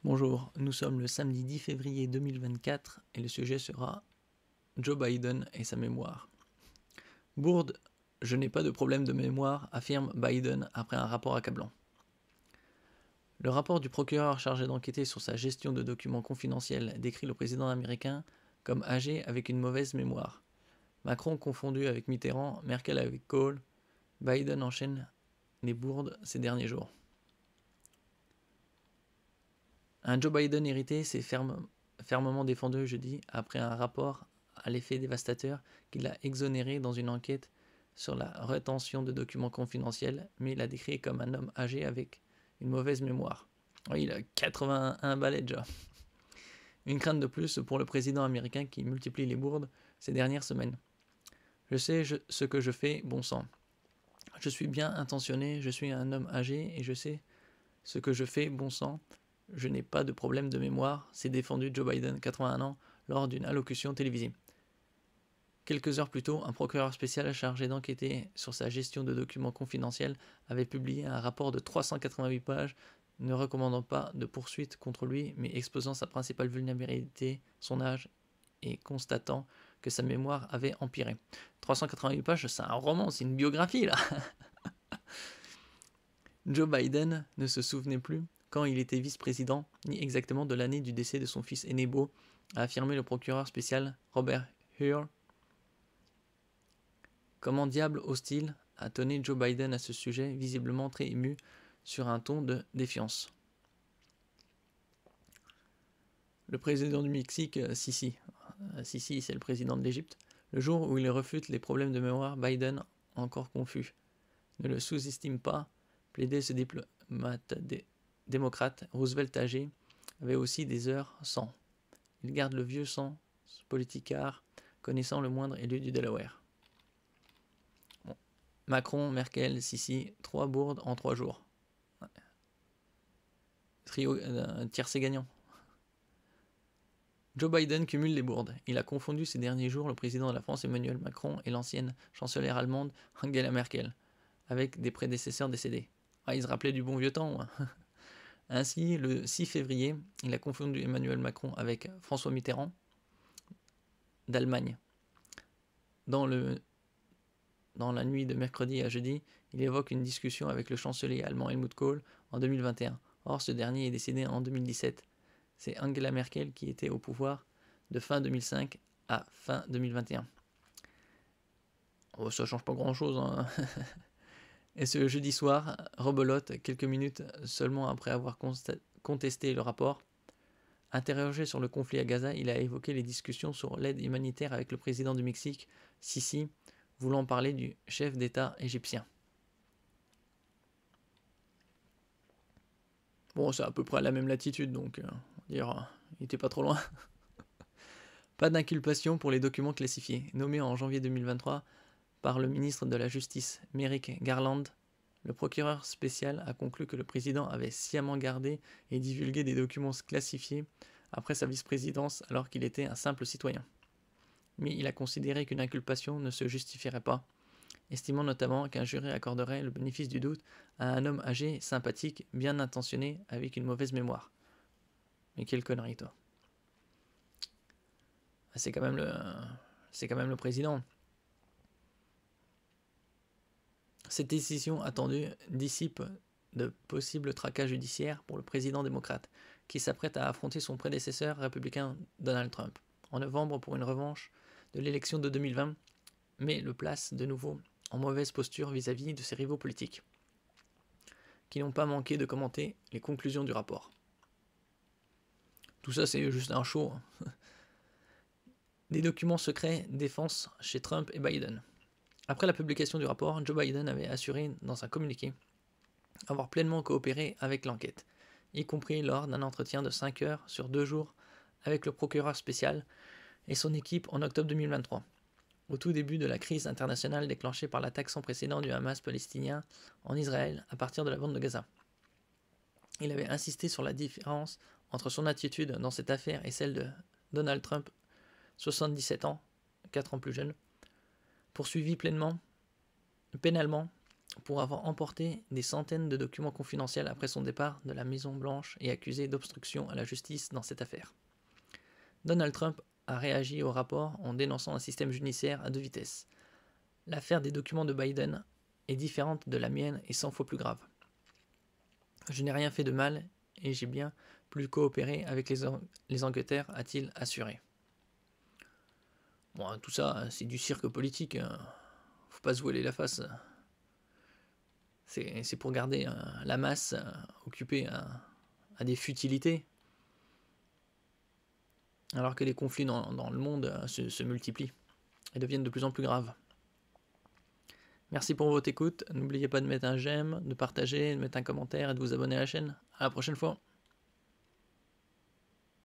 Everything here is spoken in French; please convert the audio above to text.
Bonjour, nous sommes le samedi 10 février 2024 et le sujet sera Joe Biden et sa mémoire. Bourde, je n'ai pas de problème de mémoire, affirme Biden après un rapport accablant. Le rapport du procureur chargé d'enquêter sur sa gestion de documents confidentiels décrit le président américain comme âgé avec une mauvaise mémoire. Macron confondu avec Mitterrand, Merkel avec Kohl, Biden enchaîne les bourdes ces derniers jours. Un Joe Biden irrité s'est fermement défendu jeudi après un rapport à l'effet dévastateur qui l'a exonéré dans une enquête sur la rétention de documents confidentiels, mais il l'a décrit comme un homme âgé avec une mauvaise mémoire. Oui, il a 81 balais déjà. Une crainte de plus pour le président américain qui multiplie les bourdes ces dernières semaines. Je sais ce que je fais, bon sang. Je suis bien intentionné, je suis un homme âgé et je sais ce que je fais, bon sang. Je n'ai pas de problème de mémoire, s'est défendu Joe Biden, 81 ans, lors d'une allocution télévisée. Quelques heures plus tôt, un procureur spécial chargé d'enquêter sur sa gestion de documents confidentiels avait publié un rapport de 388 pages ne recommandant pas de poursuite contre lui, mais exposant sa principale vulnérabilité, son âge, et constatant que sa mémoire avait empiré. 388 pages, c'est un roman, c'est une biographie là. Joe Biden ne se souvenait plus quand il était vice-président, ni exactement de l'année du décès de son fils aîné Beau, a affirmé le procureur spécial Robert Hur. Comment diable hostile a tonné Joe Biden à ce sujet, visiblement très ému, sur un ton de défiance. Le président du Mexique, Sisi, c'est le président de l'Égypte, le jour où il refute les problèmes de mémoire, Biden, encore confus. Ne le sous-estime pas, plaidait ce diplomate démocrate, Roosevelt âgé, avait aussi des heures sans. Il garde le vieux sang politicard, connaissant le moindre élu du Delaware. Bon. Macron, Merkel, Sisi, 3 bourdes en 3 jours. Trio, tiercé gagnant. Joe Biden cumule les bourdes. Il a confondu ces derniers jours le président de la France Emmanuel Macron et l'ancienne chancelière allemande Angela Merkel, avec des prédécesseurs décédés. Ah, il se rappelait du bon vieux temps. Ainsi, le 6 février, il a confondu Emmanuel Macron avec François Mitterrand d'Allemagne. Dans la nuit de mercredi à jeudi, il évoque une discussion avec le chancelier allemand Helmut Kohl en 2021. Or, ce dernier est décédé en 2017. C'est Angela Merkel qui était au pouvoir de fin 2005 à fin 2021. Oh, ça change pas grand-chose, hein. Et ce jeudi soir, rebelote, quelques minutes seulement après avoir contesté le rapport. Interrogé sur le conflit à Gaza, il a évoqué les discussions sur l'aide humanitaire avec le président du Mexique, Sisi, voulant parler du chef d'État égyptien. Bon, c'est à peu près à la même latitude, donc on va dire, il n'était pas trop loin. Pas d'inculpation pour les documents classifiés. Nommé en janvier 2023 par le ministre de la Justice, Merrick Garland, le procureur spécial a conclu que le président avait sciemment gardé et divulgué des documents classifiés après sa vice-présidence alors qu'il était un simple citoyen. Mais il a considéré qu'une inculpation ne se justifierait pas, estimant notamment qu'un jury accorderait le bénéfice du doute à un homme âgé, sympathique, bien intentionné, avec une mauvaise mémoire. Mais quelle connerie, toi. C'est quand même le président. Cette décision attendue dissipe de possibles tracas judiciaires pour le président démocrate, qui s'apprête à affronter son prédécesseur républicain Donald Trump en novembre pour une revanche de l'élection de 2020, mais le place de nouveau en mauvaise posture vis-à-vis de ses rivaux politiques, qui n'ont pas manqué de commenter les conclusions du rapport. Tout ça, c'est juste un show. Des documents secrets défense chez Trump et Biden. Après la publication du rapport, Joe Biden avait assuré dans un communiqué avoir pleinement coopéré avec l'enquête, y compris lors d'un entretien de 5 heures sur 2 jours avec le procureur spécial et son équipe en octobre 2023, au tout début de la crise internationale déclenchée par l'attaque sans précédent du Hamas palestinien en Israël à partir de la bande de Gaza. Il avait insisté sur la différence entre son attitude dans cette affaire et celle de Donald Trump, 77 ans, 4 ans plus jeune, poursuivi pénalement pour avoir emporté des centaines de documents confidentiels après son départ de la Maison-Blanche et accusé d'obstruction à la justice dans cette affaire. Donald Trump a réagi au rapport en dénonçant un système judiciaire à deux vitesses. L'affaire des documents de Biden est différente de la mienne et 100 fois plus grave. Je n'ai rien fait de mal et j'ai bien plus coopéré avec les enquêteurs, a-t-il assuré. Bon, tout ça, c'est du cirque politique. Faut pas se voiler la face. C'est pour garder la masse occupée à des futilités. Alors que les conflits dans le monde se multiplient et deviennent de plus en plus graves. Merci pour votre écoute. N'oubliez pas de mettre un j'aime, de partager, de mettre un commentaire et de vous abonner à la chaîne. À la prochaine fois.